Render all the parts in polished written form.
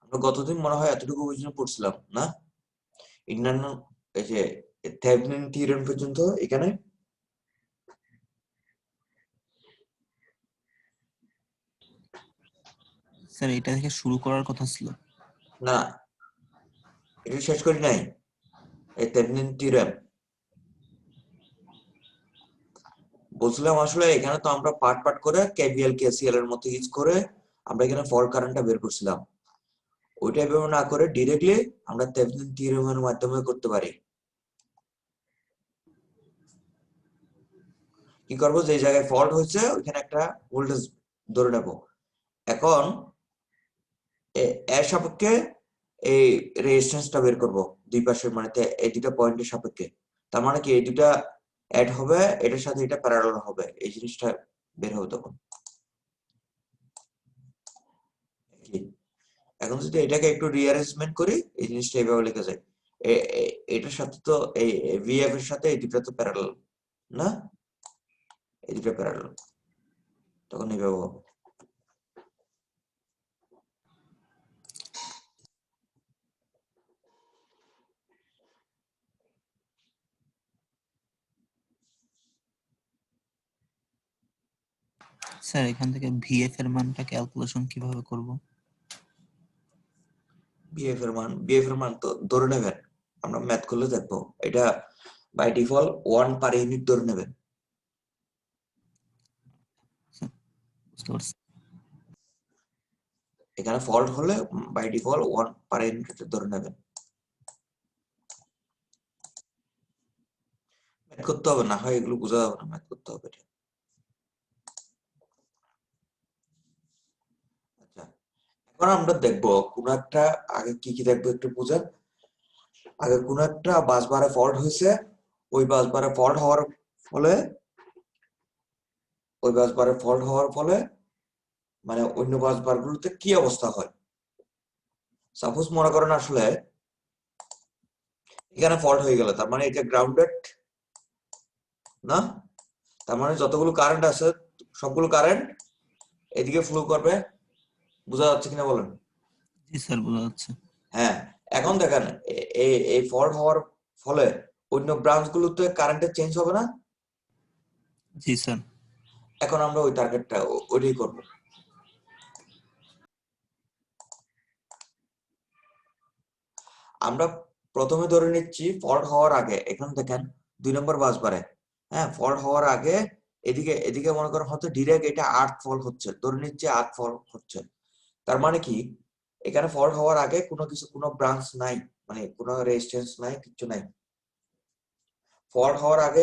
আমরা গতদিন মনে হয় এতটুকু পর্যন্ত পড়ছিলাম না, ইন্টারনাল এই যে থেভেনিন থিওরেম পর্যন্ত এখানে। স্যার এটা থেকে শুরু করার কথা ছিল। না, এটা শেষ করি নাই। এই থেভেনিন থিওরেম বলছিলাম আসলে এখানে তো আমরা পার্ট পার্ট করে কেভিএল কেসিএল এর মতো ইউজ করে আমরা এখানে ফল্ট কারেন্টটা বের করছিলাম। ওইটা ব্যবহার না করে ডিরেক্টলি আমরা থেভেনিন থিওরেমের মাধ্যমে করতে পারি। কি করব, যে জায়গায় ফল্ট হয়েছে ওইখানে একটা ভোল্টেজ ধরে নেব। এখন এর সাপেক্ষে এই রেজিস্ট্যান্সটা বের করব দুই পাশের, মানে এই দুটো পয়েন্টের সাপেক্ষে। তার মানে কি এই দুটা অ্যাড হবে, এটার সাথে এটা প্যারালাল হবে, এই জিনিসটা বের হবে তখন। এখন যদি এটাকে একটু রিঅ্যারেঞ্জমেন্ট করি, এই জিনিসটা এইভাবে লেখা যায়। এটার সাথে তো এই ভিএফ এর সাথে এই দুটো তো প্যারালাল না, এই দুটো প্যারালাল, তখন এইভাবে হবে। স্যার এখান থেকে ভিএফ এর মানটা ক্যালকুলেশন কিভাবে করব? বিএফ এর মান তো ধরে নেবেন, আমরা ম্যাথ করলে দেখবো এটা বাই ডিফল্ট 1 পার ইউনিট ধরে নেবেন। বুঝতে পারছি। এখানে ফল্ট হলে বাই ডিফল্ট 1 পার ইউনিট ধরে নেবেন। ম্যাথ করতে হবে না হয় এগুলো বোঝা যাবে না, ম্যাথ করতে হবে এটা। আচ্ছা, এখন আমরা দেখবো কোন একটা, আগে কি কি দেখবো একটু বুঝেন। আগে কোন একটা বাসবারে ফল্ট হয়েছে, ওই বাসবারে ফল্ট হওয়ার ফলে মানে অন্য বাসবার গুলোতে কি অবস্থা হয়। সাপোজ মনে করেন আসলে এখানে ফল্ট হয়ে গেল, তার মানে এটা গ্রাউন্ডেড না, তার মানে যতগুলো কারেন্ট আছে সবগুলো কারেন্ট এদিকে ফ্লো করবে। বোঝা যাচ্ছে কিনা বলেন? জি স্যার বোঝা যাচ্ছে। হ্যাঁ, এখন দেখেন এই ফল্ট হওয়ার ফলে অন্য ব্রাঞ্চ গুলোতে কারেন্টের চেঞ্জ হবে না। জি স্যার। এখন আমরা ওই টার্গেটটা ওইটাই করব। আমরা প্রথমে ধরে নিচ্ছি ফল্ট হওয়ার আগে, এখানে দেখেন 2 নম্বর বাস বারে, হ্যাঁ ফল্ট হওয়ার আগে এদিকে এদিকে মনে করেন হচ্ছে ডিরেক্ট এটা আর্থ ফল্ট হচ্ছে, ধরে নিচ্ছে আর্থ ফল্ট হচ্ছে। তার মানে কি এখানে ফল্ট হওয়ার আগে কোনো কিছু, কোনো ব্রাঞ্চ নাই, মানে কোনো রেজিস্ট্যান্স নাই, কিছু নাই। ফল্ট হওয়ার আগে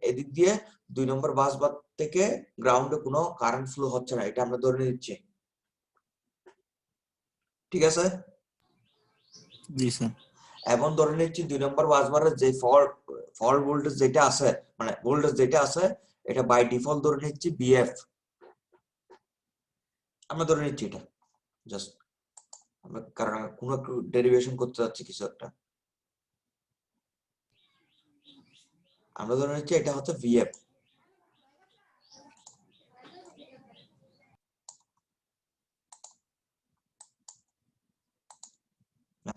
এদিক দিয়ে 2 নম্বর বাস বার থেকে গ্রাউন্ডে কোনো কারেন্ট ফ্লো হচ্ছে না, এটা আমরা ধরে নিচ্ছি। ঠিক আছে, জি স্যার। এখন ধরে নিচ্ছি 2 নম্বর বাসবারের যে ফল্ট ভোল্টেজ যেটা আছে, মানে ভোল্টেজ যেটা আছে এটা বাই ডিফল্ট ধরে নিচ্ছি বিএফ। আমরা ধরে নিচ্ছি এটা জাস্ট, আমরা কারণ কোনো একটু ডেরিভেশন করতে যাচ্ছি কিছু একটা, আমরা ধরে নিচ্ছি এটা হচ্ছে ভিএফ।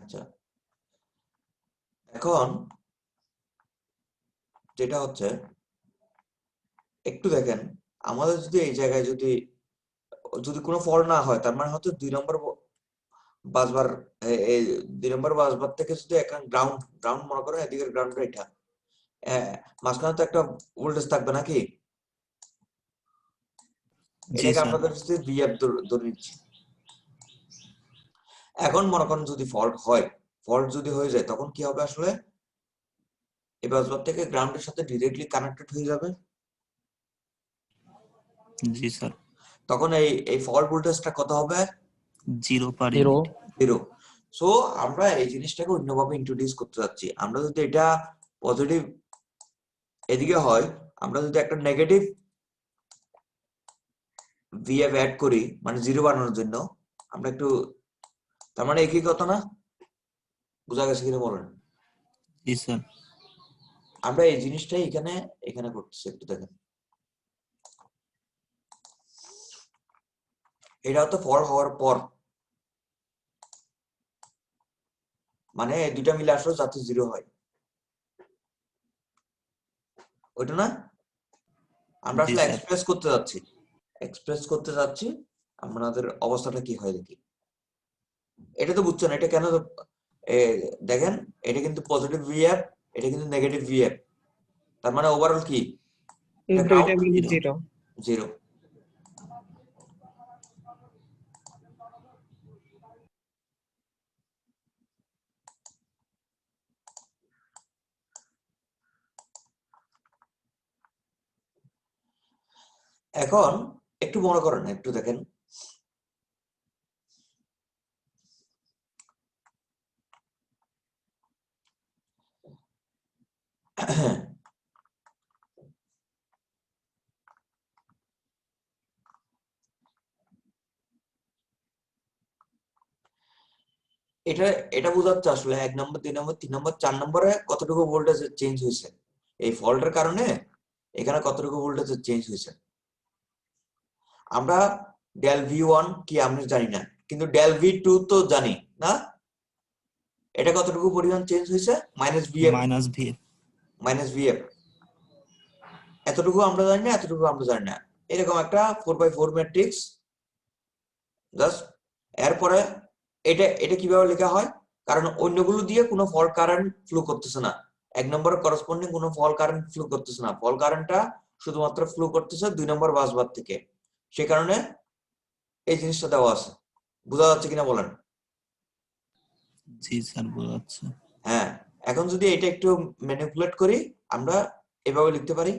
আচ্ছা, এখন যেটা হচ্ছে একটু দেখেন, আমাদের যদি এই জায়গায় যদি যদি কোনো ফল্ট না হয়, তার মানে হচ্ছে 2 নম্বর বাসবার, এই 2 নম্বর বাসবার থেকে যদি এখন গ্রাউন্ড গ্রাউন্ড মনে করেন এদিকের গ্রাউন্ড এটা, মাঝখানে তো একটা ভোল্টেজ থাকবে নাকি, জি এটাকে স্যার। আমরা ধরছি ভিএফ ধরে নিচ্ছি। এখন মনে করেন যদি ফল্ট হয়, ফল্ট যদি হয়ে যায় তখন কি হবে আসলে, এই বাসবার থেকে গ্রাউন্ডের সাথে ডিরেক্টলি কানেক্টেড হয়ে যাবে। জি স্যার। তখন এই ফল্ট ভোল্টেজটা কত হবে? 0 পার 0 ইউনিট। 0। সো আমরা এই জিনিসটাকে অন্যভাবে ইন্ট্রোডিউস করতে যাচ্ছি। আমরা যদি এটা পজিটিভ এদিকে হয়, আমরা যদি একটা নেগেটিভ ভিএফ অ্যাড করি, মানে 0 বানানোর জন্য আমরা একটু, তার মানে একই কথা না, বোঝা গেছে কিনা বলেন? জি স্যার। আমরা এই জিনিসটাই এখানে এখানে করতেছি, একটু দেখেন। এটা তো ফল্ট হওয়ার পর, মানে এই দুইটা মিলে আসলো যাতে 0 হয়, ওইটা না? আমরা জি আসলে স্যার। এক্সপ্রেস করতে যাচ্ছি আপনাদের অবস্থাটা কি হয় দেখি। এটা তো বুঝছেন এটা কেন, এ, দেখেন এটা কিন্তু পজিটিভ ভিএফ, এটা কিন্তু নেগেটিভ ভিএফ, তার মানে ওভারঅল কি এটা দুইটা কাউন্ট মিলে 0। 0। 0। এখন একটু মনে করেন, একটু দেখেন এটা এটা বোঝাচ্ছে আসলে 1 নম্বর 2 নম্বর 3 নম্বর 4 নম্বরে কতটুকু ভোল্টেজ চেঞ্জ হয়েছে, এই ফল্টের কারণে এখানে কতটুকু ভোল্টেজ চেঞ্জ হয়েছে। আমরা ডেল ভি ওয়ান কি আমরা জানি না, কিন্তু ডেল ভি টু তো জানি না, এটা কতটুকু পরিমাণ চেঞ্জ হয়েছে, -VF। মাইনাস ভিএফ, এতটুকু আমরা জানি না, এতটুকু আমরা জানি না। এরকম একটা 4x4 ম্যাট্রিক্স জাস্ট। এরপরে এটা এটা কিভাবে লেখা হয়, কারণ অন্যগুলো দিয়ে কোনো ফল্ট কারেন্ট ফ্লো করতেছে না, 1 নম্বরের করসপন্ডিং কোনো ফল্ট কারেন্ট ফ্লো করতেছে না, ফল্ট কারেন্টটা শুধুমাত্র ফ্লো করতেছে 2 নম্বর বাসবার থেকে, সে কারণে এই জিনিসটা দেওয়া আছে। বোঝা যাচ্ছে কিনা বলেন? জি স্যার, বোঝা যাচ্ছে। হ্যাঁ, এখন যদি এটা একটু ম্যানিপুলেট করি আমরা এভাবে লিখতে পারি,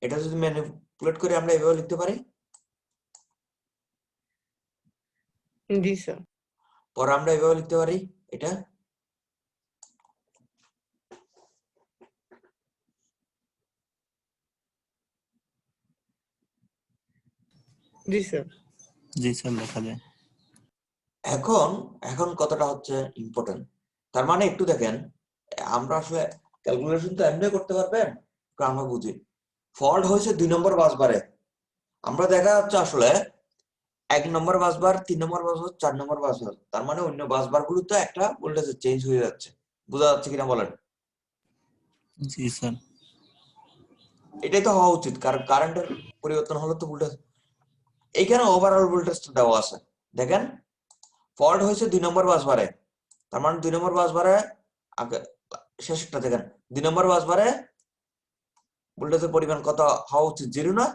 এটা যদি ম্যানিপুলেট করি আমরা এভাবে লিখতে পারি, জি স্যার। পরে আমরা এভাবে লিখতে পারি এটা, জি স্যার। জি স্যার, লেখা যায়। এখন এখন কথাটা হচ্ছে ইম্পর্টেন্ট। তার মানে একটু দেখেন, আমরা আসলে ক্যালকুলেশন তো এমনি করতে পারবেন, একটু আমরা বুঝি। ফল্ট হয়েছে 2 নম্বর বাসবারে, আমরা দেখা যাচ্ছে আসলে 1 নম্বর বাসবার, 3 নম্বর বাসবার, 4 নম্বর বাসবার, তার মানে অন্য বাসবার গুলোতে একটা ভোল্টেজ চেঞ্জ হয়ে যাচ্ছে। বোঝা যাচ্ছে কিনা বলেন? জি স্যার। এটাই তো হওয়া উচিত, কারণ কারেন্টের পরিবর্তন হলে তো ভোল্টেজ, এইখানে ওভারঅল ভোল্টেজটা দেওয়া আছে। দেখেন ফল্ট হয়েছে 2 নম্বর বাসবারে, তার মানে 2 নম্বর বাসবারে আগে শেষটা দেখেন, 2 নম্বর বাসবারে ভোল্টেজের পরিমাণ কত হওয়া উচিত, 0 না?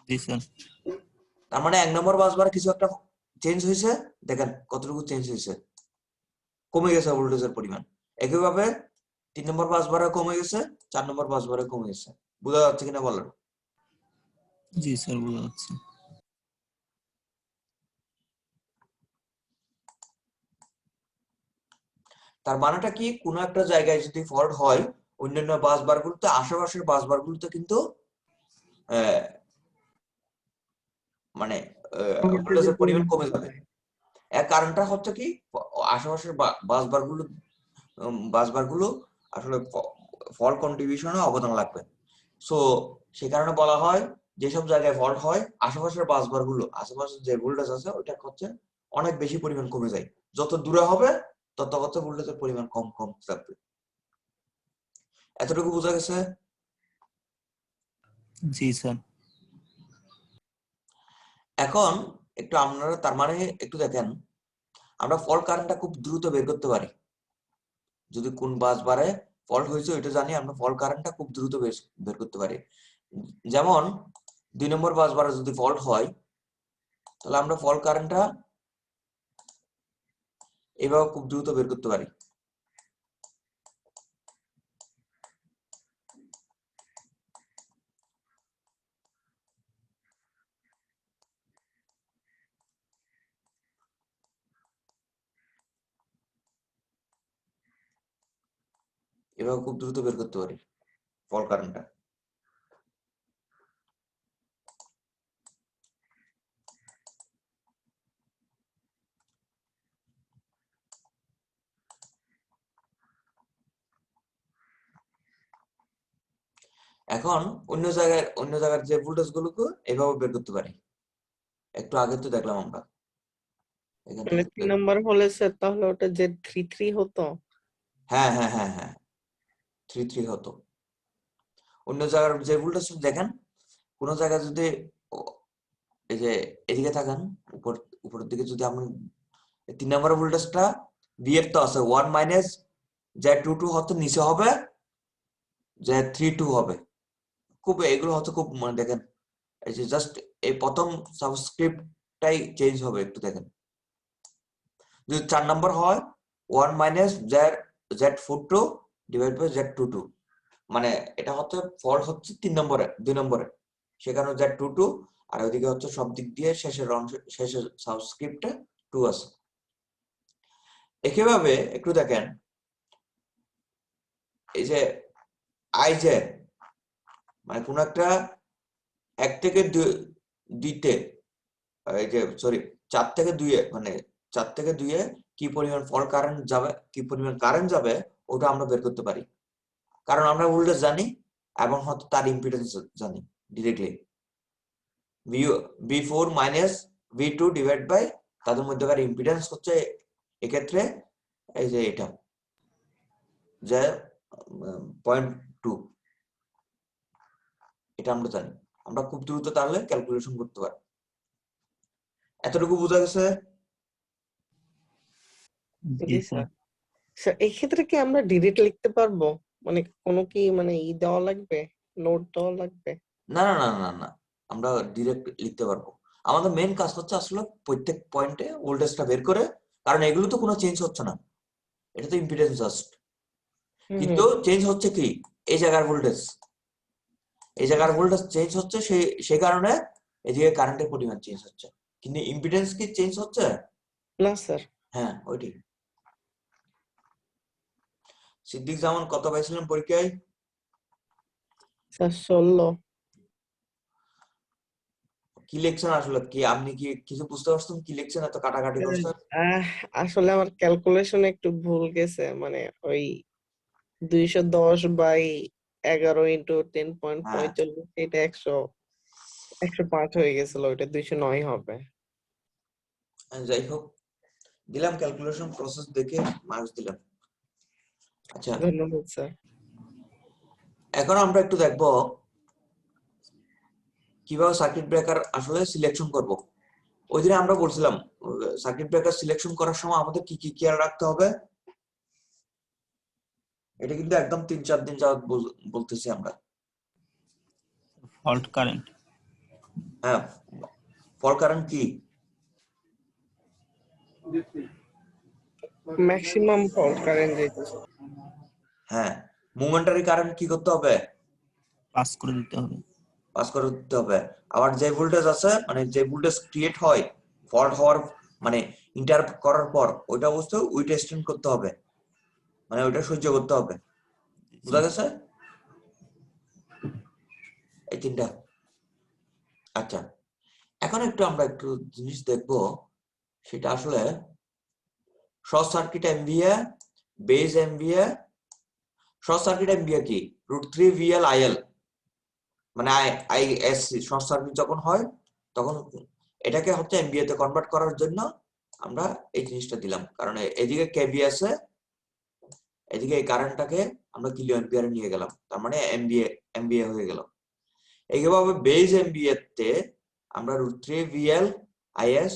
জি স্যার। তার মানে 1 নম্বর বাসবারে কিছু একটা চেঞ্জ হয়েছে, দেখেন কতটুকু চেঞ্জ হয়েছে, কমে গেছে ভোল্টেজের পরিমাণ। একইভাবে 3 নম্বর বাসবারে কমে গেছে, 4 নম্বর বাসবারে কমে গেছে। বোঝা যাচ্ছে কিনা বলেন? জি স্যার, বোঝা যাচ্ছে। তার মানেটা কি, কোনো একটা জায়গায় যদি ফল্ট হয় অন্যান্য বাসবার গুলোতে, আশেপাশের বাসবার গুলোতে কিন্তু আহ, মানে ভোল্টেজের পরিমাণ কমে যাবে। এর কারণটা হচ্ছে কি, আশেপাশের বাসবার গুলো আসলে ফল্ট কন্ট্রিবিউশনে অবদান লাগবে। সো সে কারণে বলা হয় যেসব জায়গায় ফল্ট হয় আশেপাশের বাসবার গুলো, আশেপাশের যে ভোল্টেজ আছে ওইটা হচ্ছে অনেক বেশি পরিমাণ কমে যায়, যত দূরে হবে তত হচ্ছে ভোল্টেজের পরিমাণ কম কম থাকবে। এতটুকু বোঝা গেছে? জি স্যার। এখন একটু আপনারা তার মানে একটু দেখেন, আমরা ফল্ট কারেন্টটা খুব দ্রুত বের করতে পারি, যদি কোন বাস বারে ফল্ট হয়েছে ওইটা জানি, আমরা ফল্ট কারেন্টটা খুব দ্রুত বের করতে পারি। যেমন 2 নম্বর বাস বারে যদি ফল্ট হয় তাহলে আমরা ফল্ট কারেন্টটা এভাবে খুব দ্রুত বের করতে পারি। এভাবে খুব দ্রুত বের করতে পারি ফল্ট কারেন্টটা। এখন অন্য জায়গার যে ভোল্টেজ গুলোকে এভাবে বের করতে পারি, একটু আগে তো দেখলাম আমরা এখান মানে থেকে 3 নাম্বার হলে স্যার তাহলে ওটা Z33 হতো। হ্যাঁ হ্যাঁ হ্যাঁ হ্যাঁ 3 হতো। অন্য জায়গার যে ভুলটা দেখেন, কোন জায়গায় যদি এই যে এদিকে থাকেন উপরের দিকে, যদি আপনি 3 নম্বর ভোল্টেজটা বি এর তো আছে 1 মাইনাস Z22 হচ্ছে নিচে হবে, Z32 হবে। খুব এগুলো হচ্ছে খুব মানে দেখেন, এই যে জাস্ট এই প্রথম সাবস্ক্রিপ্টটাই চেঞ্জ হবে, একটু দেখেন। যদি 4 নম্বর হয় 1 minus Z42 divide by Z22, মানে এটা হচ্ছে ফল্ট হচ্ছে 3 নম্বরে 2 নম্বরে, সেখানে Z22 আর ওইদিকে হচ্ছে সব দিক দিয়ে শেষের অংশ শেষের সাবস্ক্রিপ্টে 2 আছে। একইভাবে একটু দেখেন, এই যে আইজে মানে কোন একটা 1 থেকে 2 তে, এই যে সরি 4 থেকে 2 এ, মানে 4 থেকে 2 এ কি পরিমাণ ফল্ট কারেন্ট যাবে, কি পরিমাণ কারেন্ট যাবে, ওটা আমরা বের করতে পারি, কারণ আমরা ভোল্টেজ জানি এবং হয়তো তার ইম্পিডেন্স জানি directly. V4 minus V2 divide by তাদের মধ্যকার ইম্পিডেন্স হচ্ছে এক্ষেত্রে এই যে এটা যে 0.2, এটা আমরা জানি। আমরা খুব দ্রুত তাহলে ক্যালকুলেশন করতে পারি। এতটুকু বোঝা গেছে? জি জি স্যার। স্যার। স্যার এই ক্ষেত্রে কি আমরা ডিরেক্ট লিখতে পারবো, মানে কোনো কি মানে দেওয়া লাগবে, নোট দেওয়া লাগবে? না না না না না, আমরা ডিরেক্ট লিখতে পারবো। আমাদের মেইন কাজ হচ্ছে আসলে প্রত্যেক পয়েন্টে ভোল্টেজটা বের করে, কারণ এগুলো তো কোনো চেঞ্জ হচ্ছে না, এটা তো ইম্পিডেন্স জাস্ট, কিন্তু চেঞ্জ হচ্ছে কি এই জায়গার ভোল্টেজ, এই জায়গার ভোল্টেজ চেঞ্জ হচ্ছে, সেই কারণে এদিকে কারেন্টের পরিমাণ চেঞ্জ হচ্ছে, কিন্তু ইম্পিডেন্স কি চেঞ্জ হচ্ছে? না স্যার। হ্যাঁ ওইটি। সিদ্দিক জামান কত পাইছিলেন পরীক্ষায়? স্যার 16। কি লিখছেন আসলে, কি আপনি কি কিছু বুঝতে পারছেন কি লিখছেন, এত কাটাকাটি করছেন? আসলে আমার ক্যালকুলেশন একটু ভুল গেছে, মানে ওই 210/11 ইন্টু হ্যাঁ 10.45, এটা 105 হয়ে গেছিল, ওইটা 209 হবে। যাই হোক, দিলাম ক্যালকুলেশন প্রসেস দেখে মার্কস দিলাম। আচ্ছা, ধন্যবাদ স্যার। এখন আমরা একটু দেখবো কিভাবে সার্কিট ব্রেকার আসলে সিলেকশন করব। ওই দিনে আমরা বলছিলাম সার্কিট ব্রেকার সিলেকশন করার সময় আমাদের কি কি খেয়াল রাখতে হবে, এটা কিন্তু একদম 3-4 দিন যাওয়াত বলতেছি আমরা। Fault current. হ্যাঁ, ফল্ট কারেন্ট কি? ম্যাক্সিমাম ফল্ট কারেন্ট যেটা। হ্যাঁ, মোমেন্টারি কারেন্ট কি করতে হবে? পাস করে দিতে হবে। পাস করে দিতে হবে। আবার যে ভোল্টেজ আছে, মানে যে ভোল্টেজ ক্রিয়েট হয় ফল্ট হওয়ার মানে ইন্টারাপ্ট করার পর, ওইটা অবস্থা ওইটা এক্সটেন্ড করতে হবে, মানে ওইটা সহ্য করতে হবে। বুঝা গেছে এই তিনটা? আচ্ছা, এখন একটু আমরা একটু জিনিস দেখবো, সেটা আসলে short circuit MVA, base MVA. Short circuit MVA কি? √3 VL IL, মানে আইএসসি শর্ট সার্কিট যখন হয় তখন এটাকে হচ্ছে এমভিএ তে কনভার্ট করার জন্য আমরা এই জিনিসটা দিলাম, কারণ এদিকে কেভি আছে, এদিকে এই কারেন্টটাকে আমরা কিলো অ্যাম্পিয়ারে নিয়ে গেলাম, তার মানে এমভিএ হয়ে গেল। এইভাবে বেস এমভিএ তে আমরা √3 VL IS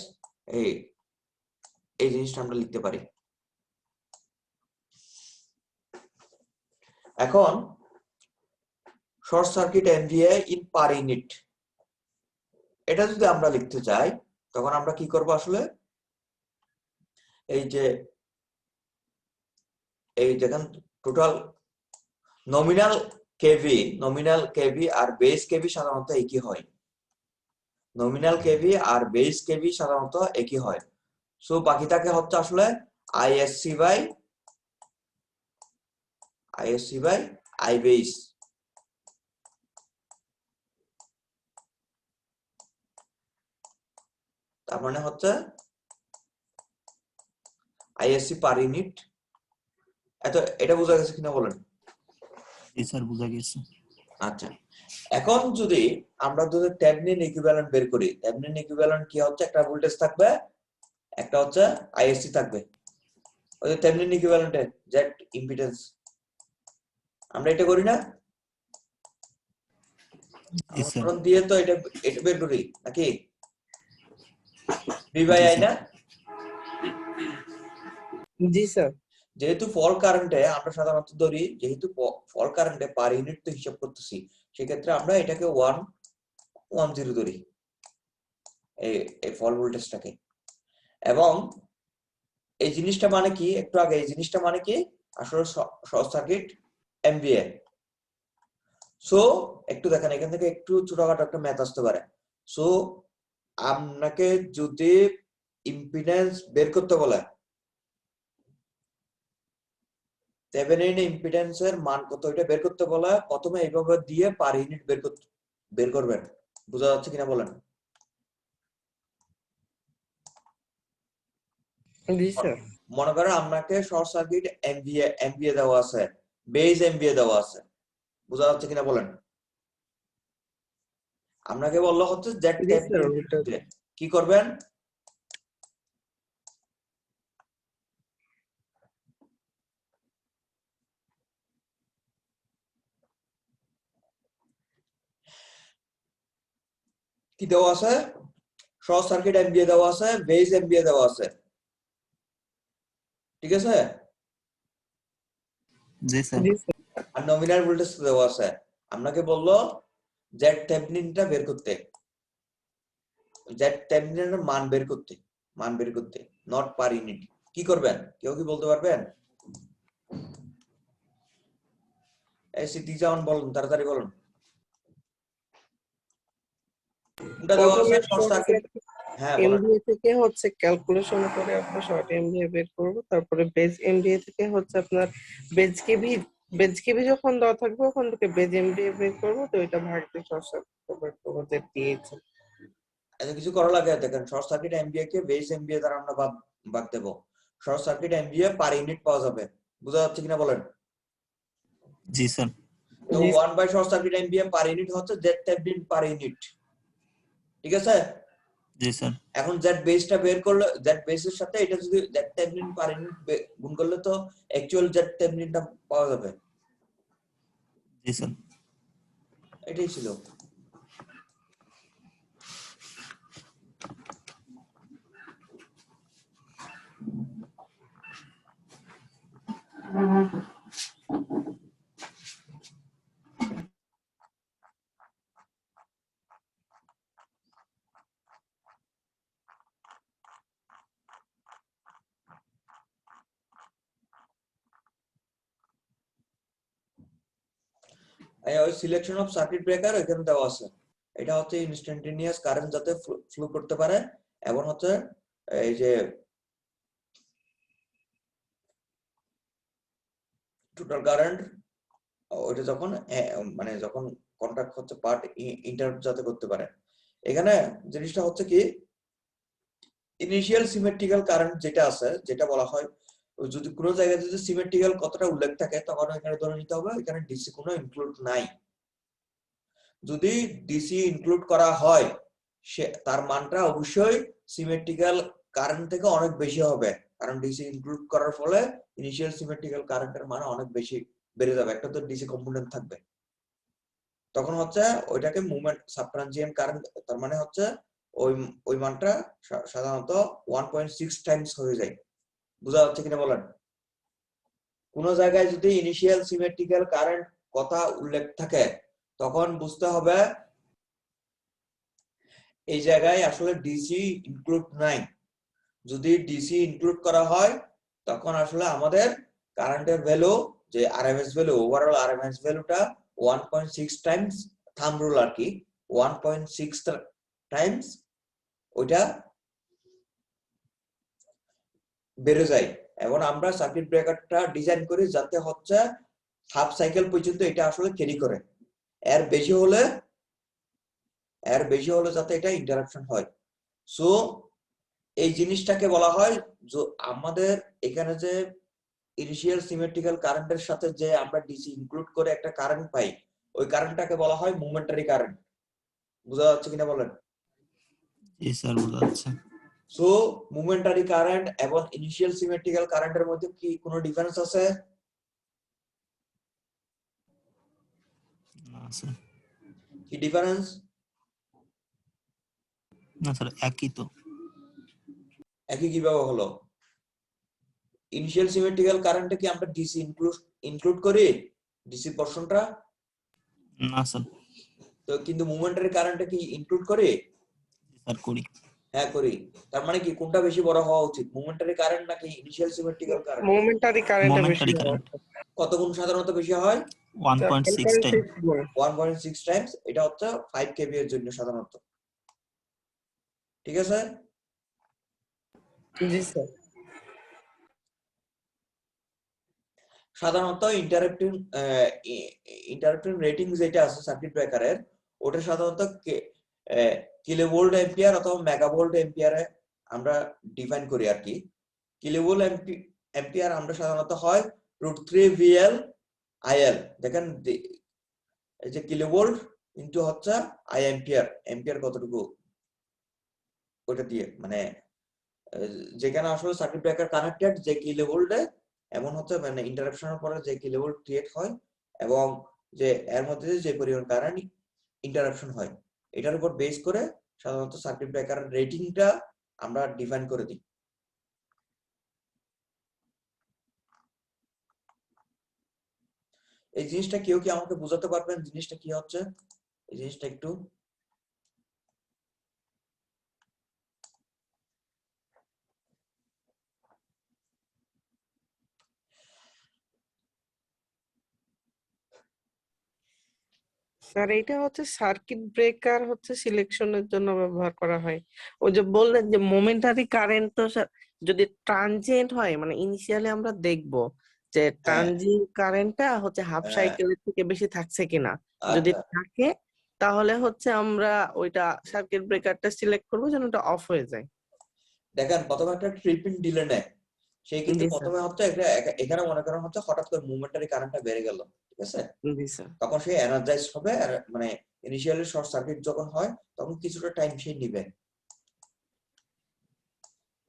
এই জিনিসটা আমরা লিখতে পারি। এখন short circuit MVA in per unit, এটা যদি আমরা লিখতে চাই তখন আমরা কি করব আসলে, এই যে দেখেন টোটাল নমিনাল কেভি আর বেস কেভি সাধারণত একই হয়, নমিনাল কেভি আর বেস কেভি সাধারণত একই হয়। সো বাকি থাকে হচ্ছে আসলে আইএসসি বাই আই বেস। তার মানে হচ্ছে আইএসসি পার ইউনিট। এটা বোঝা গেছে কিনা বলেন? জি স্যার, বোঝা গেছে। আচ্ছা, এখন যদি আমরা যদি থেভেনিন ইকুইভ্যালেন্ট বের করি, থেভেনিন ইকুইভ্যালেন্ট কি হচ্ছে, একটা ভোল্টেজ থাকবে, একটা হচ্ছে আইএসসি থাকবে। ওই যে থেভেনিন ইকুইভ্যালেন্টে জেড ইম্পিডেন্স, আমরা এটা করি না? জি স্যার। উদাহরণ দিয়ে তো এটা এটা বের করি নাকি? V by G I sir. না? জি স্যার। যেহেতু ফল কারেন্টে আমরা সাধারণত ধরি, যেহেতু ফল কারেন্টে পার ইউনিট তো হিসাব করতেছি, সেক্ষেত্রে আমরা এটাকে 110 ধরি, এই ফল ভোল্টেজটাকে। এবং এই জিনিসটা মানে কি, একটু আগে এই জিনিসটা মানে কি, আসলে শর্ট সার্কিট এমভিএ। সো একটু দেখেন, এখান থেকে একটু ছোটখাটো একটা ম্যাথ আসতে পারে। সো আপনাকে যদি ইম্পিডেন্স বের করতে বলে, থেভেনিন ইম্পিডেন্সের মান কত এটা বের করতে বলে, প্রথমে এইভাবে দিয়ে পার ইউনিট বের করবেন। বোঝা যাচ্ছে কিনা বলেন? জি স্যার। মনে করেন আপনাকে শর্ট সার্কিট এমভিএ দেওয়া আছে, বেজ এমভিএ দেওয়া আছে। বোঝা যাচ্ছে কিনা বলেন? আপনাকে বললো হচ্ছে জেড জি স্যার। থেভেনিন, কি করবেন? কি দেওয়া আছে? শর্ট সার্কিট এমভিএ দেওয়া আছে, বেজ এমভিএ দেওয়া আছে, ঠিক আছে? জি স্যার। জি স্যার। আর নমিনাল ভোল্টেজ দেওয়া আছে। আপনাকে বললো জেড থেভেনিনটা বের করতে, জেড থেভেনিনের মান বের করতে, নট পার ইউনিট। কি করবেন, কেউ কি বলতে পারবেন? এই সিটি জামান বলুন, তাড়াতাড়ি বলুন। কোনটা দেওয়া আছে? প্রথমে শর্ট শর্ট সার্কিট। সার্কিট হ্যাঁ বলেন। এমভিএ থেকে হচ্ছে ক্যালকুলেশন করে আপনার শর্ট এমভিএ বের করব, তারপরে বেজ এমভিএ থেকে হচ্ছে আপনার বেজ কেবি যখন দেওয়া থাকবে ওখান থেকে বেজ এমভিএ বের করবো, তো এটা ভাগ দিয়ে শর্ট সার্কিট বের করবো যে দিয়েছে। এত কিছু করা লাগে? দেখেন, শর্ট সার্কিট এমভিএ কে বেস এমভিএ দ্বারা আমরা ভাগ দেব। Short circuit MVA per unit পাওয়া যাবে। বোঝা যাচ্ছে কিনা বলেন? জি স্যার। তো 1 by short circuit MVA per unit হচ্ছে জেড থেভেনিন পার ইউনিট, ঠিক আছে? জি স্যার। এখন জেড বেসটা বের করলে, জেড বেসের সাথে এটা যদি জেড থেভেনিন পার ইউনিট গুণ করলে তো অ্যাকচুয়াল জেড থেভেনিনটা পাওয়া যাবে। জি স্যার। এটাই ছিল। ওই সিলেকশন অফ সার্কিট ব্রেকার এখানে দেওয়া আছে। এটা হচ্ছে ইনস্ট্যান্টেনিয়াস কারেন্ট যাতে ফ্লো করতে পারে, এবং হচ্ছে এই যে টোটাল কারেন্ট, ওইটা যখন মানে যখন কন্ট্যাক্ট হচ্ছে পার্ট ইন্টারাপ্ট যাতে করতে পারে। এখানে জিনিসটা হচ্ছে কি, ইনিশিয়াল সিমেট্রিক্যাল কারেন্ট যেটা আছে, যেটা বলা হয়, যদি কোনো জায়গায় যদি সিমেট্রিক্যাল কতটা উল্লেখ থাকে, তখন এখানে ধরে নিতে হবে এখানে ডিসি কোনো ইনক্লুড নাই। যদি ডিসি ইনক্লুড করা হয়, সে তার মানটা অবশ্যই সিমেট্রিক্যাল কারেন্ট থেকে অনেক বেশি হবে, কারণ ডিসি ইনক্লুড করার ফলে ইনিশিয়াল সিমেট্রিক্যাল কারেন্টের মান অনেক বেশি বেড়ে যাবে, একটা তো ডিসি কম্পোনেন্ট থাকবে। তখন হচ্ছে ওইটাকে মুভমেন্ট সাবট্রানজিয়েন্ট কারেন্ট, তার মানে হচ্ছে ওই ওই মানটা সাধারণত 1.6 টাইমস হয়ে যায়। বোঝা যাচ্ছে কিনা বলেন? কোন জায়গায় যদি ইনিশিয়াল সিমেট্রিক্যাল কারেন্ট কথা উল্লেখ থাকে, তখন বুঝতে হবে এই জায়গায় আসলে ডিসি ইনক্লুড নাই। যদি ডিসি ইনক্লুড করা হয়, তখন আসলে আমাদের কারেন্টের ভ্যালু, যে আরএমএস ভ্যালু, ওভারঅল আরএমএস ভ্যালুটা 1.6 টাইমস, থাম্ব রুল আর কি, 1.6 টাইমস ওইটা বেড়ে যায়। এবং আমরা সার্কিট ব্রেকারটা ডিজাইন করি যাতে হচ্ছে হাফ সাইকেল পর্যন্ত এটা আসলে ক্যারি করে, এর বেশি হলে যাতে এটা ইন্টারাপশন হয়। সো এই জিনিসটাকে বলা হয়, আমাদের এখানে যে ইনিশিয়াল সিমেট্রিক্যাল কারেন্টের সাথে যে আমরা ডিসি ইনক্লুড করে একটা কারেন্ট পাই, ওই কারেন্টটাকে বলা হয় মোমেন্টারি কারেন্ট। বোঝা যাচ্ছে কিনা বলেন? জি স্যার, বোঝা যাচ্ছে। সো মোমেন্টারি কারেন্ট এবং ইনিশিয়াল সিমেট্রিক্যাল কারেন্টের মধ্যে কি কোনো ডিফারেন্স আছে? না স্যার। কি ডিফারেন্স? না স্যার, একই তো। একই কিভাবে হলো? ইনিশিয়াল সিমেট্রিক্যাল কারেন্টে কি আমরা ডিসি ইনক্লুড করি, ডিসি পোরশনটা? না স্যার। তো কিন্তু মোমেন্টারি কারেন্টে কি ইনক্লুড করি? স্যার করি। হ্যাঁ করি। তার মানে কি কোনটা বেশি বড় হওয়া উচিত, মোমেন্টারি কারেন্ট নাকি ইনিশিয়াল সিমেট্রিক্যাল কারেন্ট? মোমেন্টারি কারেন্টটা বেশি মোমেন্টারি হয়। কারেন্ট কত গুণ সাধারণত বেশি হয়? 1.6 টাইম। 1.6 টাইমস। এটা হচ্ছে 5 কেভি এর জন্য সাধারণত। ঠিক আছে? জি স্যার। সাধারণত ইন্টারাপ্টিং রেটিং যেটা আছে সার্কিট ব্রেকারের, ওটা সাধারণত কিলোভোল্ট অ্যাম্পিয়ার অথবা মেগাভোল্ট অ্যাম্পিয়ারে আমরা ডিফাইন করি আর কি। কিলোভোল্ট অ্যাম্পিয়ার আমরা সাধারণত হয় √3 VL IL। দেখেন এই যে কিলোভোল্ট ইনটু হচ্ছে আই অ্যাম্পিয়ার, অ্যাম্পিয়ার কতটুকু ওটা দিয়ে মানে যেখানে আসলে সার্কিট ব্রেকার কানেক্টেড যে কিলোভোল্টে, এমন হচ্ছে মানে ইন্টারাপশনের পরে যে কিলোভোল্ট ক্রিয়েট হয় এবং যে এর মধ্যে যে পরিমাণ কারেন্ট ইন্টারাপশন হয়, এটার উপর বেস করে সাধারণত সার্কিট ব্রেকারের রেটিংটা আমরা ডিফাইন করে দিই। এই জিনিসটা কেউ কি আমাকে বোঝাতে পারবেন জিনিসটা কি হচ্ছে? এই জিনিসটা একটু স্যার এটা হচ্ছে সার্কিট ব্রেকার হচ্ছে সিলেকশনের জন্য ব্যবহার করা হয়। ওই যে বললেন যে মোমেন্টারি কারেন্ট, তো স্যার যদি ট্রানজিয়েন্ট হয় মানে ইনিশিয়ালি আমরা দেখব যে হ্যাঁ ট্রানজিয়েন্ট কারেন্টটা হচ্ছে হাফ হ্যাঁ সাইকেলের থেকে বেশি থাকছে কিনা। যদি আচ্ছা থাকে তাহলে হচ্ছে আমরা ওইটা সার্কিট ব্রেকারটা সিলেক্ট করবো যেন ওটা অফ হয়ে যায়। দেখেন প্রথমে একটা ট্রিপিং ডিলে নেয়, সেই কিন্তু জি স্যার। প্রথমে হচ্ছে এখানে মনে করেন হচ্ছে হঠাৎ করে মোমেন্টারি কারেন্টটা বেড়ে গেল, ঠিক আছে? জি স্যার। তখন সে এনার্জাইজ হবে, আর মানে ইনিশিয়ালি শর্ট সার্কিট যখন হয় তখন কিছুটা টাইম সে নিবে।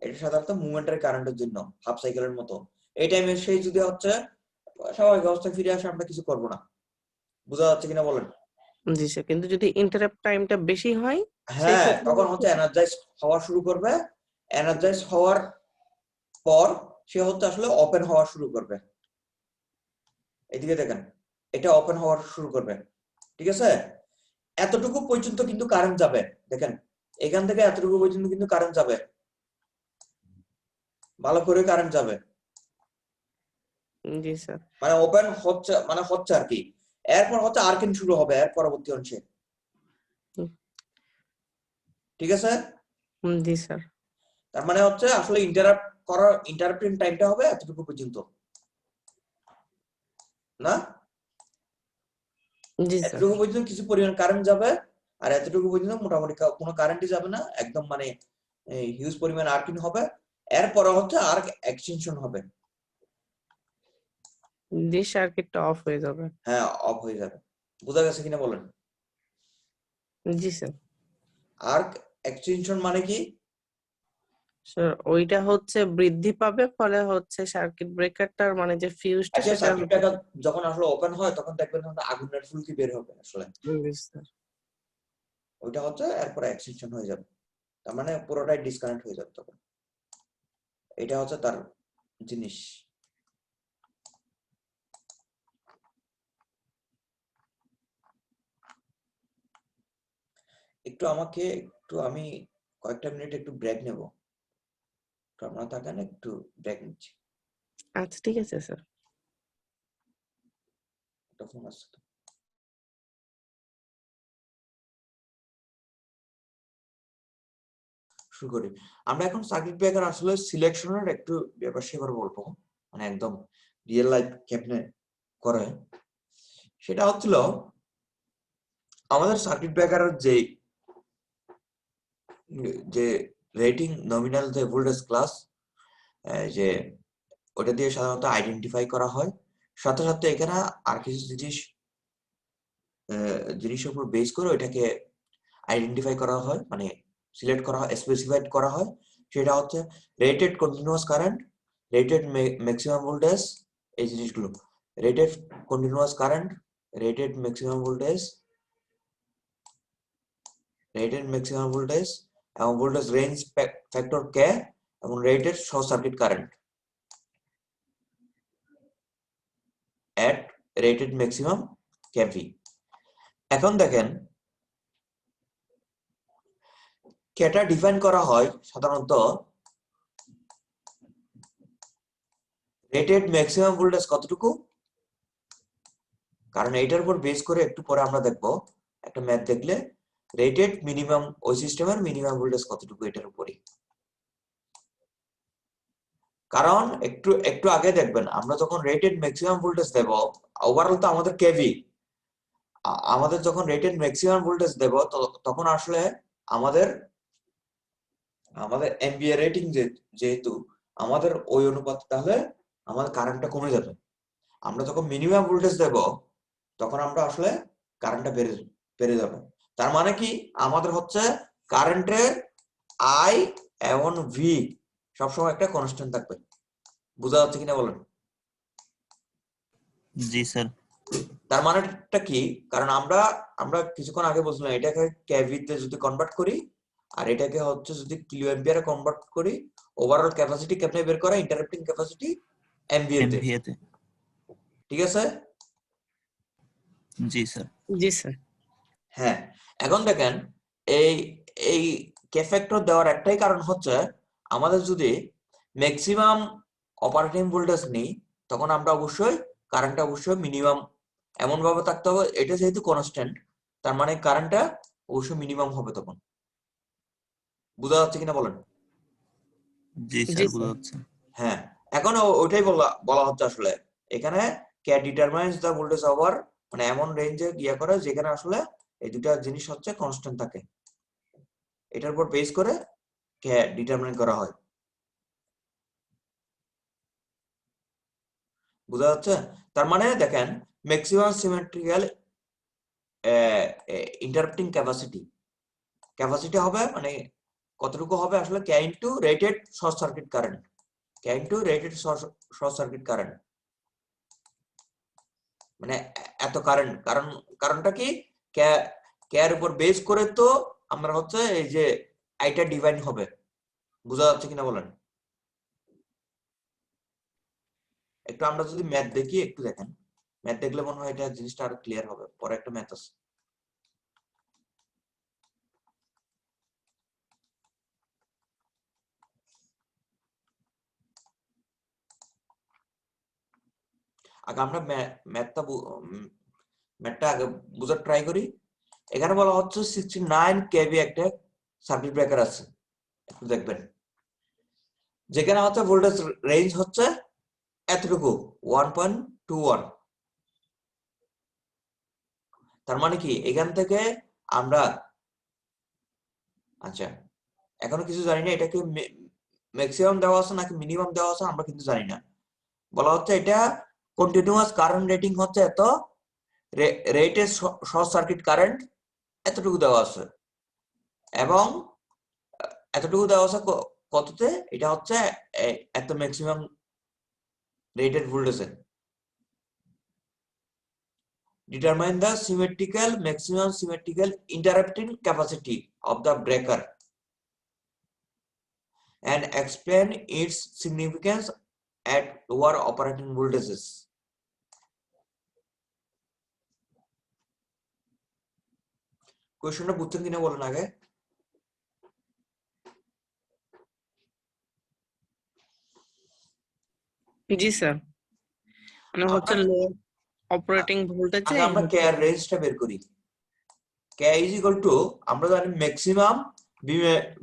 এটা সাধারণত মোমেন্টারি কারেন্টের জন্য হাফ সাইকেলের মতো। এই টাইমে সেই যদি হচ্ছে স্বাভাবিক অবস্থায় ফিরে আসে, আমরা কিছু করবো না। বোঝা যাচ্ছে কিনা বলেন? জি স্যার, কিন্তু যদি ইন্টারাপ্ট টাইমটা বেশি হয় সেই হ্যাঁ, ক্ষেত্রে তখন হচ্ছে এনার্জাইজ হওয়া শুরু করবে। এনার্জাইজ হওয়ার পর সে হচ্ছে আসলে ওপেন হওয়া শুরু করবে। এদিকে দেখেন, এটা ওপেন হওয়া শুরু করবে, ঠিক আছে? এতটুকু পর্যন্ত কিন্তু কারেন্ট যাবে। দেখেন এখান থেকে এতটুকু পর্যন্ত কিন্তু কারেন্ট যাবে, ভালো করে কারেন্ট যাবে। জি স্যার। মানে ওপেন হচ্ছে মানে হচ্ছে আর কি। এরপর হচ্ছে আর্কিং শুরু হবে এর পরবর্তী অংশে, ঠিক আছে? জি স্যার। তার মানে হচ্ছে আসলে ইন্টারাপ্টিং টাইমটা হবে এতটুকু পর্যন্ত না, জি স্যার। এতটুকু পর্যন্ত কিছু পরিমাণ কারেন্ট যাবে, আর এতটুকু পর্যন্ত মোটামুটি কোনো কারেন্টই যাবে না, একদম মানে হিউজ পরিমাণ আর্কিং হবে। এরপর হচ্ছে আর্ক এক্সটেনশন হবে। জি, সার্কিটটা অফ হয়ে যাবে। হ্যাঁ, অফ হয়ে যাবে। বোঝা গেছে কিনা বলেন? জি স্যার। আর্ক এক্সটেনশন মানে কি? স্যার ওইটা হচ্ছে বৃদ্ধি পাবে, ফলে হচ্ছে সার্কিট ব্রেকারটার মানে যে ফিউজটা আচ্ছা, সেটা সার্কিট ব্রেকার যখন আসলে ওপেন হয় তখন দেখবেন আগুনের ফুলকি বের হবে আসলে, জি স্যার। ওইটা হচ্ছে এরপর এক্সটেনশন হয়ে যাবে। তার মানে পুরোটাই ডিসকানেক্ট হয়ে যাবে তখন। এটা হচ্ছে তার জিনিস। আমি কয়েকটা মিনিট একটু ব্রেক নেব। তো আপনারা থাকেন, একটু ব্রেক নিচ্ছি। আচ্ছা ঠিক আছে স্যার। একটা ফোন আসছে তো। শুরু করি। আমরা এখন সার্কিট ব্রেকার আসলে সিলেকশনের একটু ব্যাপার সেবার বলবো, মানে একদম রিয়েল লাইফ কেমনে করে। সেটা হচ্ছিল আমাদের সার্কিট ব্রেকারের যে রেটিং নমিনাল যে ভোল্টেজ ক্লাস, যে ওটা দিয়ে সাধারণত আইডেন্টিফাই করা হয়। সাথে সাথে এখানে আর কিছু জিনিস জিনিসের উপর বেস করে ওইটাকে আইডেন্টিফাই করা হয়, মানে সিলেক্ট করা হয়, স্পেসিফাইড করা হয়। সেটা হচ্ছে rated continuous current, rated maximum voltage, এই জিনিসগুলো rated continuous current, rated maximum voltage, rated maximum voltage এবং ভোল্টেজ রেঞ্জ ফ্যাক্টর কে এবং রেটেড শর্ট সার্কিট কারেন্ট এট রেটেড ম্যাক্সিমাম কেভি। এখন দেখেন কেটা ডিফাইন করা হয় সাধারণত রেটেড ম্যাক্সিমাম ভোল্টেজ কতটুকু, কারণ এটার উপর বেস করে একটু পরে আমরা দেখব একটা ম্যাথ দেখলে রেটেড মিনিমাম ওই সিস্টেমের মিনিমাম ভোল্টেজ কতটুকু এটার উপরই। কারণ একটু একটু আগে দেখবেন আমরা যখন রেটেড ম্যাক্সিমাম ভোল্টেজ দেব, ওভারঅল তো আমাদের কেভি, আমাদের যখন রেটেড ম্যাক্সিমাম ভোল্টেজ দেব তখন আসলে আমাদের আমাদের এমভিএ রেটিং যেহেতু আমাদের ওই অনুপাতে তাহলে আমাদের কারেন্টটা কমে যাবে। আমরা যখন মিনিমাম ভোল্টেজ দেব তখন আমরা আসলে কারেন্টটা বেড়ে যাবে। তার মানে কি আমাদের হচ্ছে কারেন্টের আই এবং ভি সবসময় একটা কনস্ট্যান্ট থাকবে। বোঝা যাচ্ছে কিনা বলেন? জি স্যার। তার মানেটা কি, কারণ আমরা আমরা কিছুক্ষণ আগে বলছিলাম এটাকে কেভিতে যদি কনভার্ট করি আর এটাকে হচ্ছে যদি কিলো অ্যাম্পিয়ারে কনভার্ট করি, ওভারঅল ক্যাপাসিটি কেমনে বের করা, ইন্টারাপ্টিং ক্যাপাসিটি এমভিএ তে। এমভিএ তে। ঠিক আছে? জি স্যার। জি স্যার। হ্যাঁ, এখন দেখেন এই এই কে ফ্যাক্টর দেওয়ার একটাই কারণ হচ্ছে আমাদের যদি ম্যাক্সিমাম অপারেটিং ভোল্টেজ নিই তখন আমরা অবশ্যই কারেন্টটা অবশ্যই মিনিমাম এমন ভাবে থাকতে হবে, এটা যেহেতু কনস্ট্যান্ট তার মানে কারেন্টটা অবশ্যই মিনিমাম হবে তখন। বোঝা যাচ্ছে কিনা বলেন? জি জি স্যার, বোঝা স্যার। যাচ্ছে। হ্যাঁ, এখন ওইটাই বলা হচ্ছে আসলে এখানে কে ডিটারমাইন্স দ্য ভোল্টেজ ওভার, মানে এমন রেঞ্জে গিয়া করে যেখানে আসলে এই দুটা জিনিস হচ্ছে কনস্ট্যান্ট থাকে, এটার উপর বেস করে কে ডিটারমাইন করা হয়। বোঝা যাচ্ছে? তার মানে দেখেন ম্যাক্সিমাম সিমেট্রিক্যাল ইন্টারাপ্টিং ক্যাপাসিটি হবে মানে কতটুকু হবে আসলে K into rated short circuit current, K into rated short circuit current, মানে এত কারেন্ট। কারণটা কি, কে এর উপর বেস করে তো আমরা হচ্ছে এই যে আইটা ডিভাইন হবে। বোঝা যাচ্ছে কিনা বলেন? একটু আমরা যদি ম্যাথ দেখি, একটু দেখেন, ম্যাথ দেখলে মনে হয় এটা জিনিসটা আরো ক্লিয়ার হবে। পরে একটা ম্যাথ আছে। আগে আমরা ম্যাথটা আগে বোঝার ট্রাই করি। এখানে বলা হচ্ছে 69 কেভি একটা সার্কিট ব্রেকার আছে, একটু দেখবেন, যেখানে হচ্ছে ভোল্টেজ রেঞ্জ হচ্ছে এতটুকু 1.21। তার মানে কি এখান থেকে আমরা, আচ্ছা এখনো কিছু জানি না এটাকে ম্যাক্সিমাম দেওয়া আছে নাকি মিনিমাম দেওয়া আছে আমরা কিন্তু জানি না। বলা হচ্ছে এটা কন্টিনিউয়াস কারেন্ট রেটিং হচ্ছে এত, রেটেড শর্ট সার্কিট কারেন্ট এতটুকু দেওয়া আছে এবং এতটুকু দেওয়া আছে কততে, এটা হচ্ছে এত ম্যাক্সিমাম রেটেড ভোল্টেজে। Determine the maximum symmetrical interrupting capacity of the breaker and explain its significance at lower operating voltages. কোশ্চেনটা বুঝছেন কিনা বলেন আগে? জি স্যার। মানে হচ্ছে লো অপারেটিং ভোল্টেজে আগে আমরা কে এর রেঞ্জটা বের করি। কে ইজ ইকুয়াল টু, আমরা জানি ম্যাক্সিমাম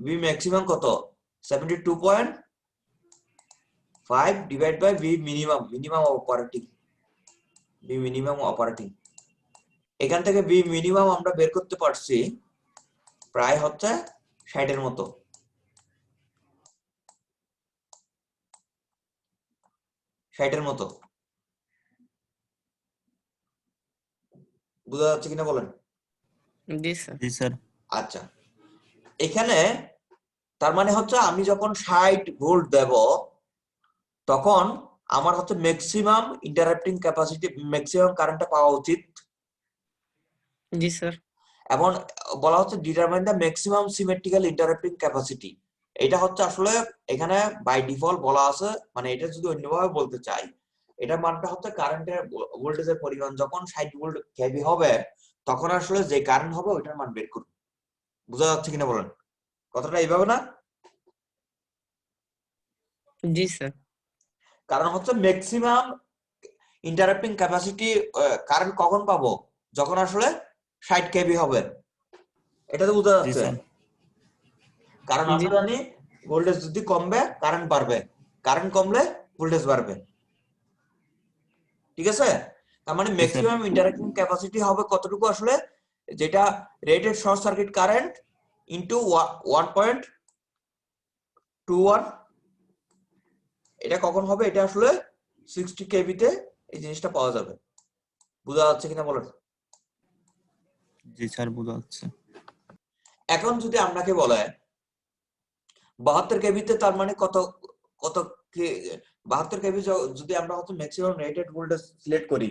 বি ম্যাক্সিমাম কত, 72.5 divide by B minimum operating. এখান থেকে বি মিনিমাম আমরা বের করতে পারছি প্রায় হচ্ছে 60 এর মতো। বোঝা যাচ্ছে কিনা বলেন? জি স্যার। জি স্যার। আচ্ছা, এখানে তার মানে হচ্ছে আমি যখন 60 ভোল্ট দেব তখন আমার হচ্ছে ম্যাক্সিমাম ইন্টারাপ্টিং ক্যাপাসিটি, ম্যাক্সিমাম কারেন্টটা পাওয়া উচিত। জি স্যার। এবং বলা হচ্ছে determine the maximum symmetrical interrupting capacity. এটা হচ্ছে আসলে এখানে বাই ডিফল্ট বলা আছে, মানে এটা যদি অন্যভাবে বলতে চাই, এটা মানটা হচ্ছে কারেন্টের ভোল্টেজের পরিমাণ যখন 60 ভোল্ট কেভি হবে তখন আসলে যে কারেন্ট হবে ওইটার মান বের করুন। বোঝা যাচ্ছে কিনা বলেন? কথাটা এইভাবে না? জি স্যার। কারণ হচ্ছে ম্যাক্সিমাম ইন্টারাপ্টিং ক্যাপাসিটি কারেন্ট কখন পাবো? যখন আসলে 60 কেভি হবে। এটা তো বোঝা জি যাচ্ছে। স্যার। কারণ জি। আমরা জানি ভোল্টেজ যদি কমবে কারেন্ট বাড়বে, কারেন্ট কমলে ভোল্টেজ বাড়বে। ঠিক আছে? তার মানে জি স্যার। ম্যাক্সিমাম ইন্টারাক্টিং ক্যাপাসিটি হবে কতটুকু আসলে, যেটা rated short circuit current into 1.21। এটা কখন হবে? এটা আসলে 60 কেভি তে এই জিনিসটা পাওয়া যাবে। বোঝা যাচ্ছে কিনা বলেন? জি স্যার, বোঝা যাচ্ছে। এখন যদি আপনাকে বলে 72 কেভিতে, তার মানে কত কত 72 কেভি যদি আমরা হচ্ছে ম্যাক্সিমাম রেটেড ভোল্টেজ সিলেক্ট করি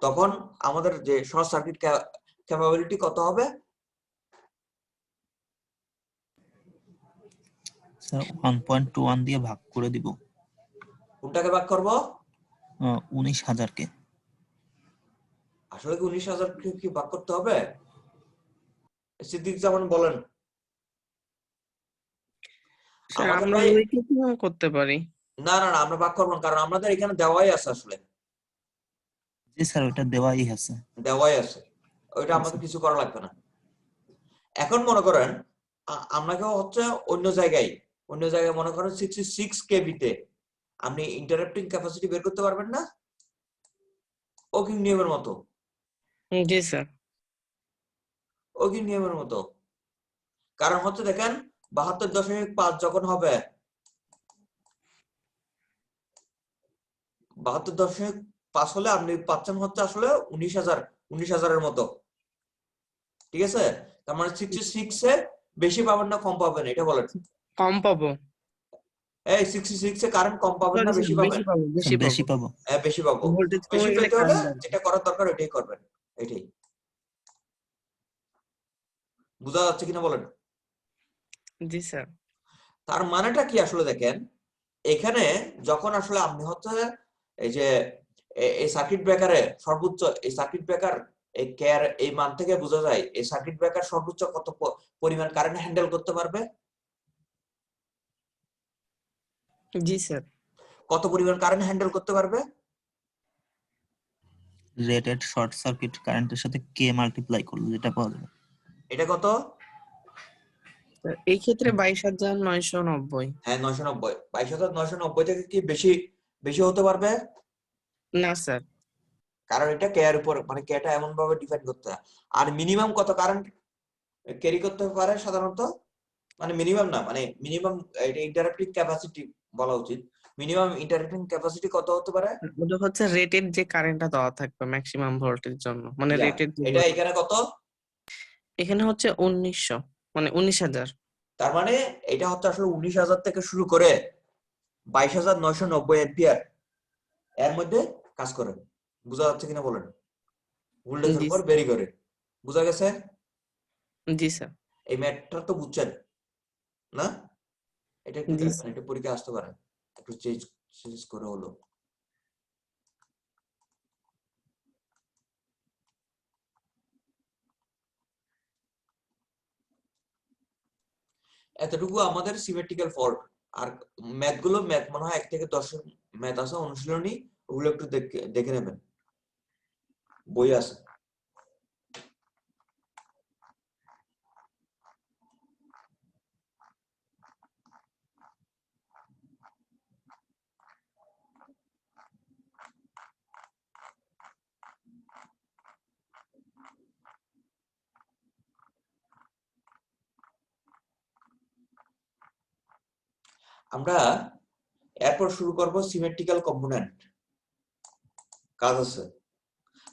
তখন আমাদের যে শর্ট সার্কিট ক্যাপাবিলিটি কত হবে? স্যার 1.21 দিয়ে ভাগ করে দিব। কোনটাকে ভাগ করব? 19,000-কে। আসলে কি 19,000 কি ভাগ করতে হবে? সিদ্দিক জামান বলেন। স্যার আমাদের আমরা ভাই ওইটুকু করতে পারি। না না না, আমরা ভাগ করবো না, কারণ আমাদের এখানে দেওয়াই আছে, আসলে জি স্যার, ওইটা দেওয়াই আছে। দেওয়াই আছে, ওইটা জি আমাদের স্যার। কিছু করা লাগবে না। এখন মনে করেন আপনাকেও হচ্ছে অন্য জায়গায় মনে করেন 66 কেভিতে আপনি ইন্টারাপ্টিং ক্যাপাসিটি বের করতে পারবেন না? ওকিং নিয়মের মতো, জি স্যার। ওকিং নিয়মের মতো। কারণ হচ্ছে দেখেন 72.5 যখন হবে, 72.5 হলে আপনি পাচ্ছেন হচ্ছে আসলে 19,000 মতো। ঠিক আছে? তার মানে 66 এ বেশি পাবেন না কম পাবেন, এটা বলেন। কম পাবো। এই 66 এ কারেন্ট কম পাবেন না সরি বেশি স্যার, পাবেন? বেশি পাবো, স্যার বেশি বেশি পাবো। পাবো। হ্যাঁ বেশি পাবো। ভোল্টেজ বেশি কমে গেলে পেতে হলে কারেন্ট বাড়বে। যেটা করার দরকার ওইটাই করবেন, এটাই। বোঝা যাচ্ছে কিনা বলেন? জি স্যার। তার মানেটা কি আসলে দেখেন, এখানে যখন আসলে আপনি হচ্ছে এই যে এই সার্কিট ব্রেকারে সর্বোচ্চ, এই সার্কিট ব্রেকার এই কেয়ার এই মান থেকে বোঝা যায় এই সার্কিট ব্রেকার সর্বোচ্চ কত পরিমাণ কারেন্ট হ্যান্ডেল করতে পারবে। জি স্যার। কত পরিমাণ কারেন্ট হ্যান্ডেল করতে পারবে? রেটেড শর্ট সার্কিট কারেন্টের সাথে কে মাল্টিপ্লাই করলে যেটা পাওয়া যাবে। এটা কত? স্যার, এই ক্ষেত্রে 22,990। হ্যাঁ 990। 22,990 থেকে কি বেশি বেশি হতে পারবে? না স্যার। কারণ এটা কেয়ার উপর, মানে কেটা এমন ভাবে ডিফাইন করতে হয়। আর মিনিমাম কত কারেন্ট ক্যারি করতে পারে সাধারণত, মানে মিনিমাম না, মানে মিনিমাম এটা ইন্টারাপ্টিং ক্যাপাসিটি বলা উচিত। মিনিমাম ইন্টারাপ্টিং ক্যাপাসিটি কত হতে পারে? ওটা হচ্ছে রেটেড যে কারেন্টটা দেওয়া থাকবে ম্যাক্সিমাম ভোল্টের জন্য, মানে ইয়া, রেটেড যে এটা এখানে কত? এখানে হচ্ছে 1900, মানে 19,000। তার মানে এটা হচ্ছে আসলে 19,000 থেকে শুরু করে 22,990 এম্পিয়ার এর মধ্যে কাজ করে। বোঝা যাচ্ছে কিনা বলেন? ভোল্টেজের জি উপর স্যার। ভেরি করে। বোঝা গেছে? জি স্যার। এই ম্যাথটা তো বুঝছেন না? এটা একটু জি দেখবেন, স্যার। এটা পরীক্ষা আসতে পারে, একটু চেঞ্জ চেঞ্জ করে হলো। এতটুকু আমাদের সিমেট্রিক্যাল ফল্ট। আর ম্যাথ মনে হয় 1 থেকে 10 ম্যাথ আছে অনুশীলনী, ওগুলো একটু দেখে নেবেন, বই আছে। আমরা এরপর শুরু করব সিমেট্রিক্যাল কম্পোনেন্ট, কাজ আছে।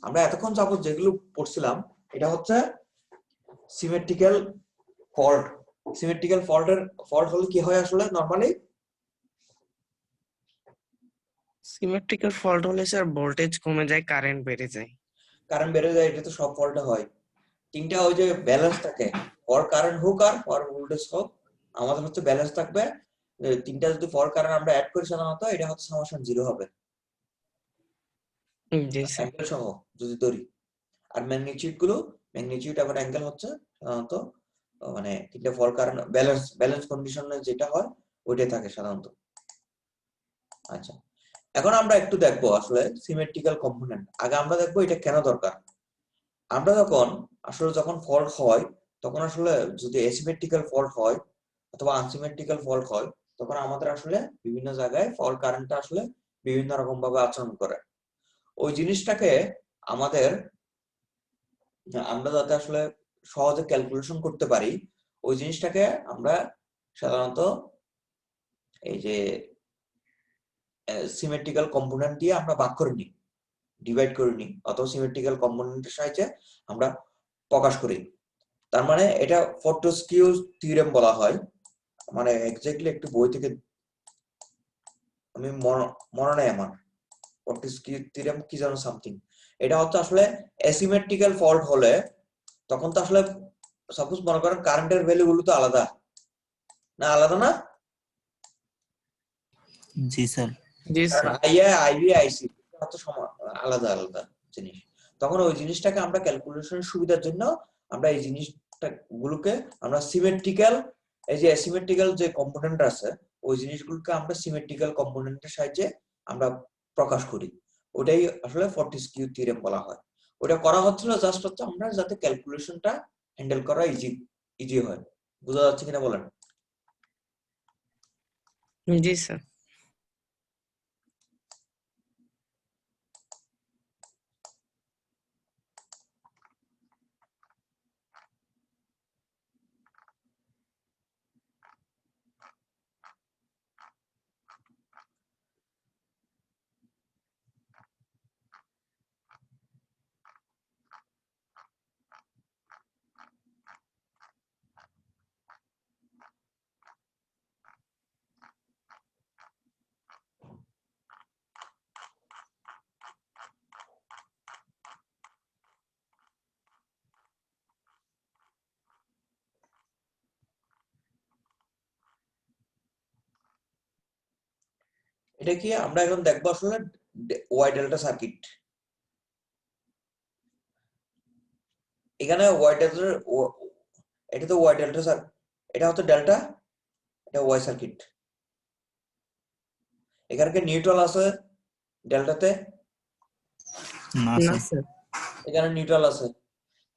আমরা এতক্ষণ যাবত যেগুলো পড়ছিলাম এটা হচ্ছে সিমেট্রিক্যাল ফল্ট। সিমেট্রিক্যাল ফল্ট হলে কি হয় আসলে নরমালি? সিমেট্রিক্যাল ফল্ট হলে স্যার ভোল্টেজ কমে যায়, কারেন্ট বেড়ে যায়। কারেন্ট বেড়ে যায়, এটা তো সব ফল্টে হয়। তিনটা ওই যে ব্যালেন্স থাকে, ফর কারেন্ট হোক আর ফর ভোল্টেজ হোক, আমাদের হচ্ছে ব্যালেন্স থাকবে। তিনটা যদি ফর কারেন্ট আমরা অ্যাড করি সাধারণত এটা হচ্ছে সামেশন 0 হবে, জি স্যার। অ্যাঙ্গেল সহ যদি ধরি। আর ম্যাগনিটিউড আবার অ্যাঙ্গেল হচ্ছে সাধারণত মানে তিনটা ফর কারেন্ট ব্যালেন্স কন্ডিশনে যেটা হয় ওইটাই থাকে সাধারণত। আচ্ছা, এখন আমরা একটু দেখবো আসলে সিমেট্রিক্যাল কম্পোনেন্ট। আগে আমরা দেখবো এটা কেন দরকার। আমরা যখন ফল্ট হয় তখন আসলে যদি অ্যাসিমেট্রিক্যাল ফল্ট হয় অথবা আনসিমেট্রিক্যাল ফল্ট হয় তখন আমাদের আসলে বিভিন্ন জায়গায় ফল্ট কারেন্টটা আসলে বিভিন্ন রকম ভাবে আচরণ করে। ওই জিনিসটাকে আমরা যাতে আসলে সহজে ক্যালকুলেশন করতে পারি, ওই জিনিসটাকে আমরা সাধারণত এই যে সিমেট্রিক্যাল কম্পোনেন্ট দিয়ে আমরা ভাগ করে নিই, ডিভাইড করে নিই, অথবা সিমেট্রিক্যাল কম্পোনেন্টের সাহায্যে আমরা প্রকাশ করি। তার মানে এটা ফর্টেস্কিউ থিওরেম বলা হয়। মানে এক্স্যাক্টলি একটু বই থেকে আমি মনে নাই আমার, ফর্টেস্কিউ থিওরেম কি যেন সামথিং। এটা হচ্ছে আসলে অ্যাসিমেট্রিক্যাল ফল্ট হলে তখন তো আসলে সাপোজ মনে করেন কারেন্টের ভ্যালু গুলো তো আলাদা না? জি স্যার। জি কারণ স্যার। আইএ আইবি আইসি হচ্ছে আলাদা আলাদা জিনিস। তখন ওই জিনিসটাকে আমরা ক্যালকুলেশনের সুবিধার জন্য আমরা এই জিনিসটা গুলোকে আমরা সিমেট্রিক্যাল, এই যে অ্যাসিমেট্রিক্যাল যে কম্পোনেন্ট আছে ওই জিনিসগুলোকে আমরা সিমেট্রিক্যাল কম্পোনেন্টের সাহায্যে আমরা প্রকাশ করি। ওটাই আসলে ফর্টেস্কিউ থিওরেম বলা হয়। ওটা করা হচ্ছিল জাস্ট হচ্ছে আমরা যাতে ক্যালকুলেশনটা হ্যান্ডেল করা ইজি হয়। বোঝা যাচ্ছে কিনা বলেন? জি স্যার। এটা কি আমরা এখন দেখবো আসলে ওয়াই ডেল্টা সার্কিট। এখানে ওয়াই ডেল্টা, এটা তো ওয়াই ডেল্টা সার্কিট, এটা হচ্ছে ডেল্টা, এটা ওয়াই সার্কিট। এখানে কি নিউট্রাল আছে ডেল্টাতে? না না স্যার। স্যার। এখানে নিউট্রাল আছে।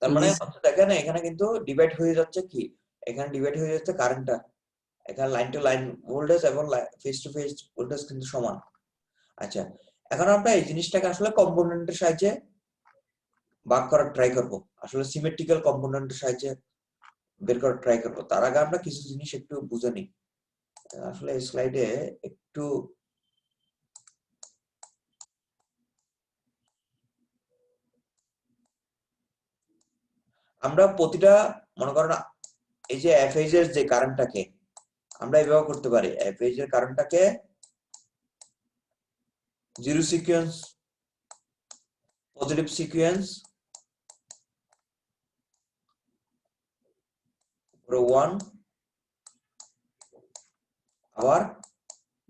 তার মানে জি দেখেন এখানে কিন্তু ডিভাইড হয়ে যাচ্ছে কি, এখানে ডিভাইড হয়ে যাচ্ছে কারেন্টটা। এখানে লাইন টু লাইন ভোল্টেজ এবং ফেস টু ফেস ভোল্টেজ কিন্তু সমান। আচ্ছা, এখন আমরা এই জিনিসটাকে আসলে কম্পোনেন্টের সাহায্যে ভাগ করার ট্রাই করব, আসলে সিমেট্রিক্যাল কম্পোনেন্টের সাহায্যে বের করার ট্রাই করব। তার আগে আমরা কিছু জিনিস একটু বুঝে নিই। আসলে এই স্লাইডে একটু আমরা প্রতিটা মনে করেন এই যে এফএইচ এর যে কারেন্টটাকে আমরা এভাবে করতে পারি, এফএইচ এর কারেন্টটাকে জিরো সিকোয়েন্স, পজিটিভ সিকোয়েন্স, 1, আবার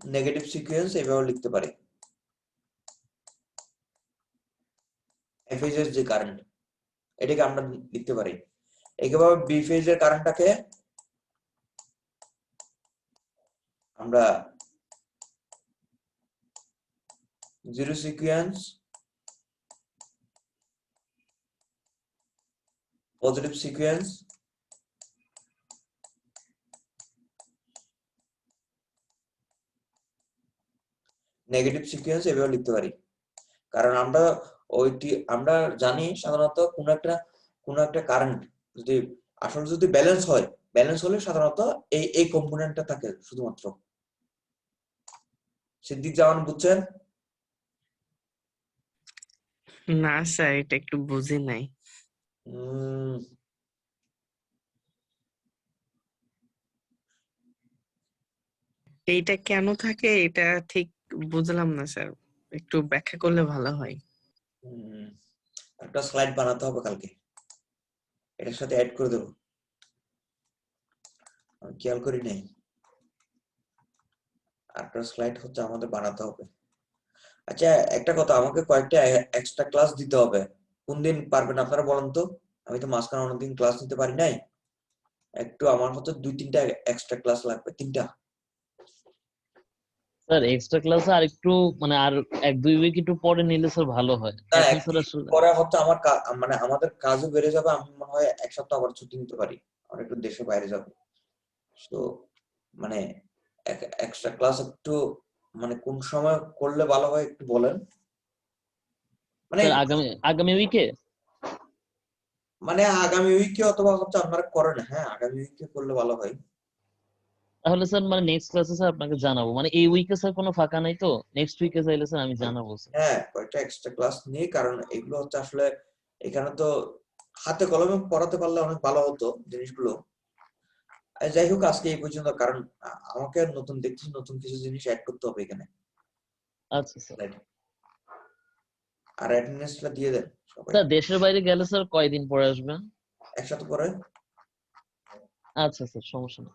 নেগেটিভ সিকোয়েন্স এভাবে লিখতে পারি। এ ফেজের যে কারেন্ট এটাকে আমরা লিখতে পারি। একইভাবে বি ফেজের কারেন্টটাকে আমরা zero sequence, positive sequence, negative sequence এভাবে লিখতে পারি। কারণ আমরা জানি সাধারণত কোন একটা কারেন্ট যদি আসলে যদি ব্যালেন্স হলে সাধারণত এই কম্পোনেন্টটা থাকে শুধুমাত্র। সিদ্দিক জামান বুঝছেন? না স্যার, এটা একটু বুঝি নাই। উম, এইটা কেন থাকে এটা ঠিক বুঝলাম না স্যার, একটু ব্যাখ্যা করলে ভালো হয়। উম, একটা স্লাইড বানাতে হবে কালকে, এটার সাথে অ্যাড করে দেবো। আমি খেয়াল করি নাই, একটা স্লাইড হচ্ছে আমাদের বানাতে হবে। আচ্ছা একটা কথা, আমাকে কয়েকটা এক্সট্রা ক্লাস দিতে হবে, কোন দিন পারবেন আপনারা বলেন তো? আমি তো মাঝখানে অনেকদিন ক্লাস নিতে পারি নাই, একটু আমার হচ্ছে 2-3টা এক্সট্রা ক্লাস লাগবে, 3টা। স্যার এক্সট্রা ক্লাসে আর একটু মানে আর 1-2 উইক একটু পরে নিলে স্যার ভালো হয়। না এখন স্যার একদিন আসলে পরে হচ্ছে আমার মানে আমাদের কাজও বেড়ে যাবে, আমি মনে হয় 1 সপ্তাহ আবার ছুটি নিতে পারি, আমার একটু দেশের বাইরে যাবো। তো মানে এক্সট্রা ক্লাস একটু মানে কোন সময় করলে ভালো হয় একটু বলেন। মানে স্যার আগামী উইকে মানে আগামী উইকে অথবা হচ্ছে আপনারা করেন, হ্যাঁ আগামী উইকে করলে ভালো হয়। তাহলে স্যার মানে নেক্সট ক্লাসে স্যার আপনাকে জানাবো। মানে এই উইকে স্যার কোনো ফাঁকা নাই তো, নেক্সট উইকে চাইলে স্যার আমি জানাবো স্যার। হ্যাঁ কয়েকটা এক্সট্রা ক্লাস নিয়ে, কারণ এগুলো হচ্ছে আসলে এখানে তো হাতে কলমে পড়াতে পারলে অনেক ভালো হতো জিনিসগুলো। যাই হোক আজকে এই পর্যন্ত, কারণ আমাকে নতুন দেখছি, নতুন কিছু জিনিস অ্যাড করতে হবে এখানে। আচ্ছা স্যার। আর অ্যাটেন্ডেন্সটা দিয়ে দেন সবাই স্যার দেশের বাইরে গেলে স্যার কয়দিন পরে আসবেন? একসাথে পরে। আচ্ছা স্যার, সমস্যা নেই।